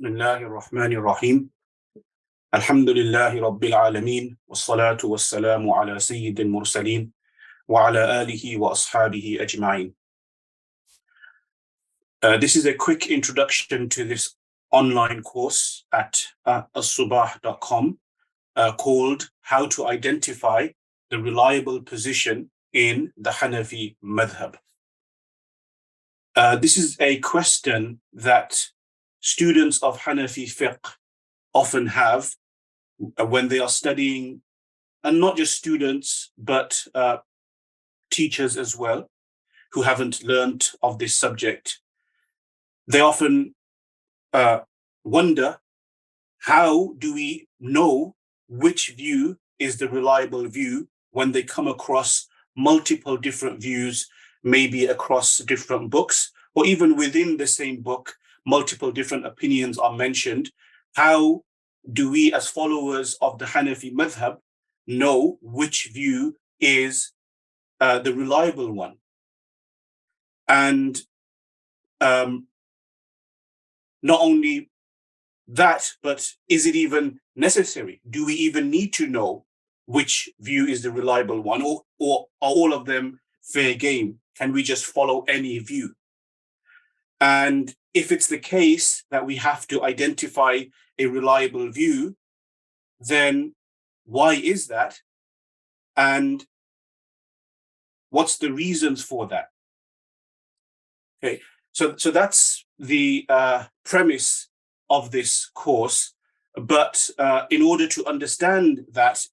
Bismillahir Rahmanir Rahim. Alhamdulillahi Rabbil Alameen. Wassalatu wassalamu ala Sayyidil Mursaleen wa ala alihi wa ashabihi ajma'in. This is a quick introduction to this online course at as-Subah.com called How to Identify the Reliable Position in the Hanafi Madhhab. This is a question that students of Hanafi Fiqh often have when they are studying, and not just students, but teachers as well, who haven't learnt of this subject. They often wonder, how do we know which view is the reliable view when they come across multiple different views, maybe across different books, or even within the same book, multiple different opinions are mentioned? How do we, as followers of the Hanafi Madhhab, know which view is the reliable one? And not only that, but is it even necessary? Do we even need to know which view is the reliable one, or are all of them fair game? Can we just follow any view? And if it's the case that we have to identify a reliable view, then why is that? And what's the reasons for that? Okay, so that's the premise of this course. But in order to understand that,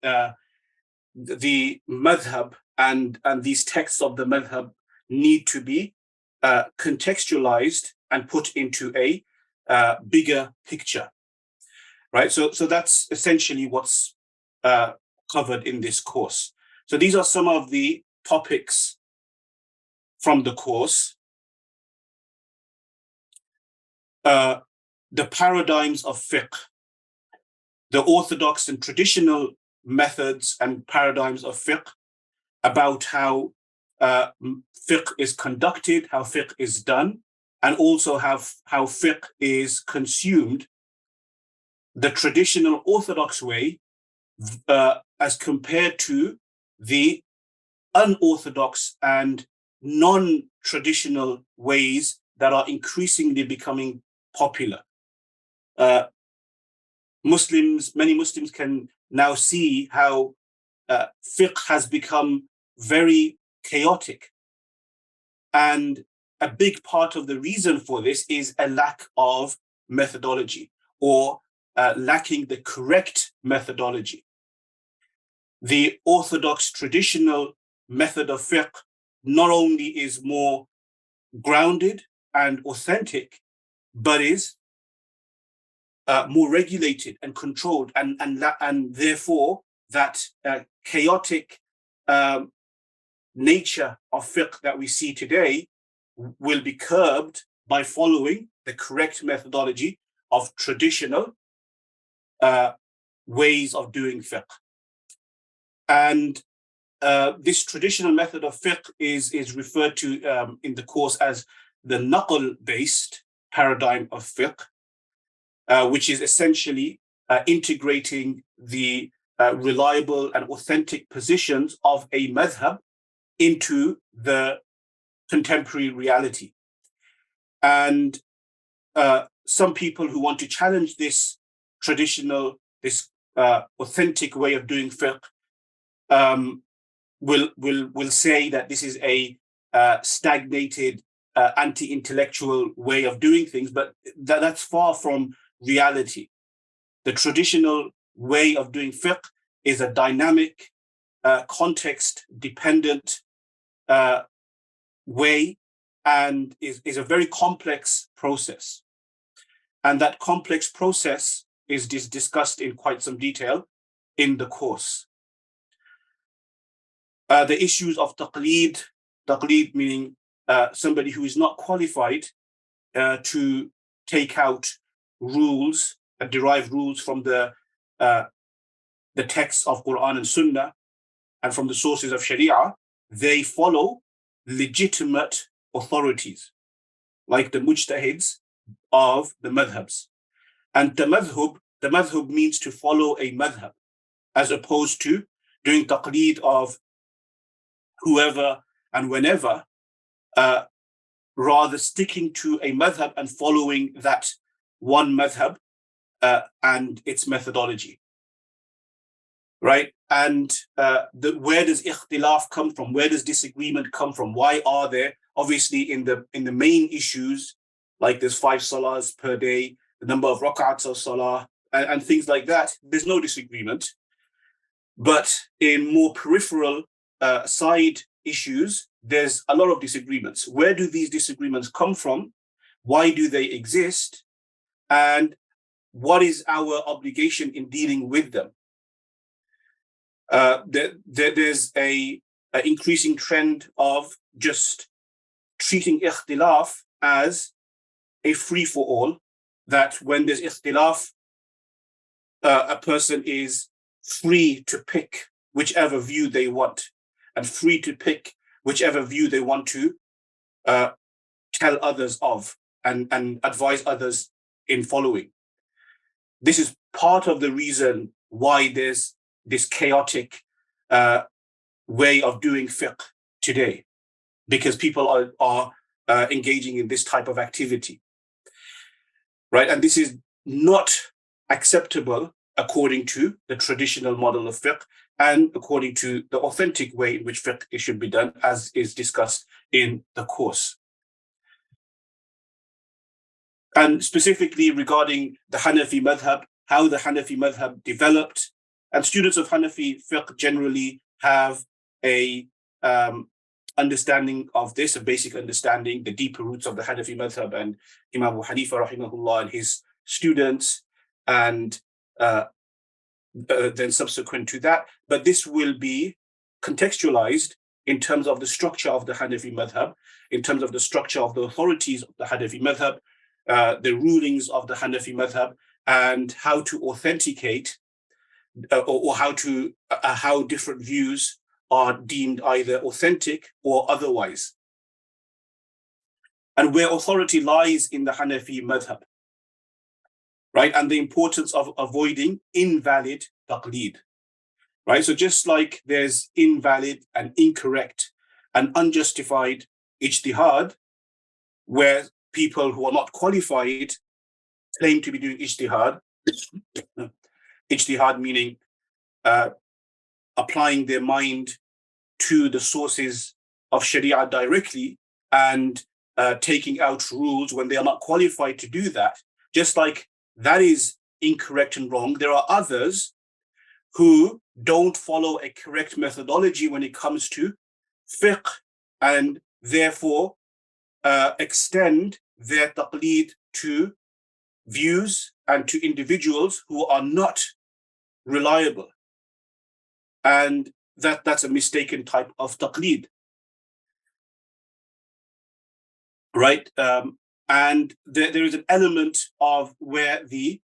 the madhab and these texts of the madhab need to be contextualized and put into a bigger picture, right? So that's essentially what's covered in this course. So these are some of the topics from the course. The paradigms of fiqh, the orthodox and traditional methods and paradigms of fiqh, about how fiqh is conducted, how fiqh is done, and also how fiqh is consumed, the traditional orthodox way as compared to the unorthodox and non-traditional ways that are increasingly becoming popular. Many Muslims can now see how fiqh has become very chaotic. And a big part of the reason for this is a lack of methodology, or lacking the correct methodology. The orthodox traditional method of fiqh not only is more grounded and authentic, but is more regulated and controlled, and therefore that chaotic nature of fiqh that we see today will be curbed by following the correct methodology of traditional ways of doing fiqh. And this traditional method of fiqh is referred to in the course as the naql-based paradigm of fiqh, which is essentially integrating the reliable and authentic positions of a madhab into the contemporary reality. And some people who want to challenge this traditional, this authentic way of doing fiqh will say that this is a stagnated, anti-intellectual way of doing things, but that's far from reality. The traditional way of doing fiqh is a dynamic, context-dependent way, and is a very complex process. And that complex process is discussed in quite some detail in the course. The issues of taqleed meaning somebody who is not qualified to take out rules, derive rules from the texts of Quran and Sunnah and from the sources of Sharia. They follow legitimate authorities, like the mujtahids of the madhabs. And the madhhab means to follow a madhhab, as opposed to doing taqleed of whoever and whenever, rather sticking to a madhhab and following that one madhhab and its methodology. Right? And where does ikhtilaf come from? Where does disagreement come from? Why are there? Obviously, in the main issues, like there's 5 salahs per day, the number of rak'ats of salah, and things like that, there's no disagreement. But in more peripheral side issues, there's a lot of disagreements. Where do these disagreements come from? Why do they exist? And what is our obligation in dealing with them? There's an increasing trend of just treating ikhtilaf as a free-for-all, that when there's ikhtilaf, a person is free to pick whichever view they want, and free to pick whichever view they want to tell others of and advise others in following. This is part of the reason why there's this chaotic way of doing fiqh today, because people are engaging in this type of activity, right? And this is not acceptable according to the traditional model of fiqh and according to the authentic way in which fiqh should be done, as is discussed in the course. And specifically regarding the Hanafi Madhhab, how the Hanafi Madhhab developed, and students of Hanafi Fiqh generally have a understanding of this, a basic understanding, the deeper roots of the Hanafi Madhhab and Imam Abu Hanifa rahimahullah and his students, and then subsequent to that. But this will be contextualized in terms of the structure of the Hanafi Madhhab, in terms of the structure of the authorities of the Hanafi Madhhab, the rulings of the Hanafi Madhhab, and how to authenticate or how different views are deemed either authentic or otherwise, and where authority lies in the Hanafi Madhhab, right? And the importance of avoiding invalid taqleed, right? So just like there's invalid and incorrect and unjustified ijtihad, where people who are not qualified claim to be doing ijtihad, ijtihad meaning applying their mind to the sources of Sharia directly and taking out rules when they are not qualified to do that. Just like that is incorrect and wrong, there are others who don't follow a correct methodology when it comes to fiqh, and therefore extend their taqleed to views and to individuals who are not reliable. And that's a mistaken type of taqleed, right? And there is an element of where the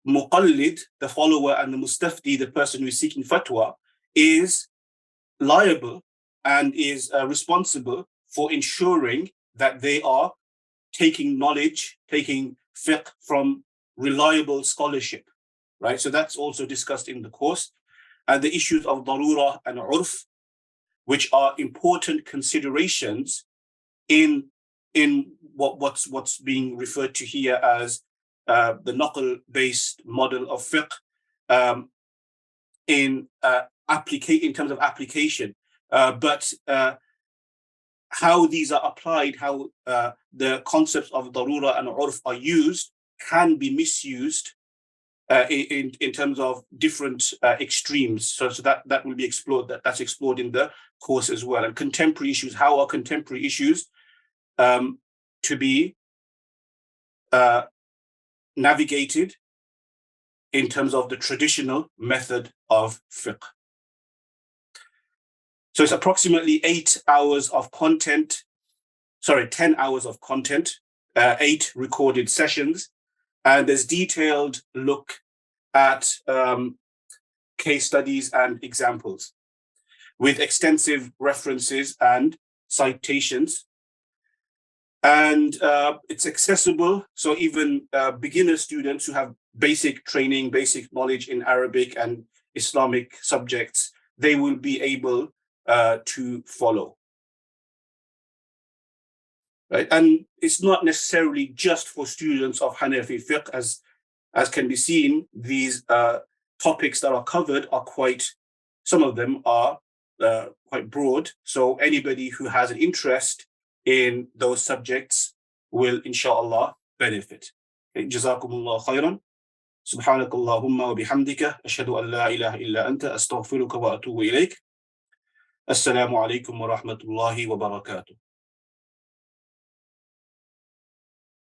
muqallid, the follower, and the mustafti, the person who is seeking fatwa, is liable and is responsible for ensuring that they are taking knowledge, taking fiqh from reliable scholarship, right? So that's also discussed in the course. And the issues of darura and urf, which are important considerations in what's being referred to here as the naql-based model of fiqh in terms of application, but how these are applied, how the concepts of darura and urf are used, can be misused in terms of different extremes. So that will be explored. That's explored in the course as well. And contemporary issues. How are contemporary issues to be navigated in terms of the traditional method of fiqh? So it's approximately 8 hours of content. 10 hours of content, 8 recorded sessions. And there's detailed look at case studies and examples with extensive references and citations. And it's accessible, so even beginner students who have basic training, basic knowledge in Arabic and Islamic subjects, they will be able to follow. Right? And it's not necessarily just for students of Hanafi Fiqh, as can be seen. These topics that are covered are some of them are quite broad. So anybody who has an interest in those subjects will, inshallah, benefit. Jazakumullah khairan. سبحانك اللهم وبحمدك أشهد أن لا إله إلا أنت أستغفرك وأتوب إليك. السلام عليكم ورحمة الله وبركاته.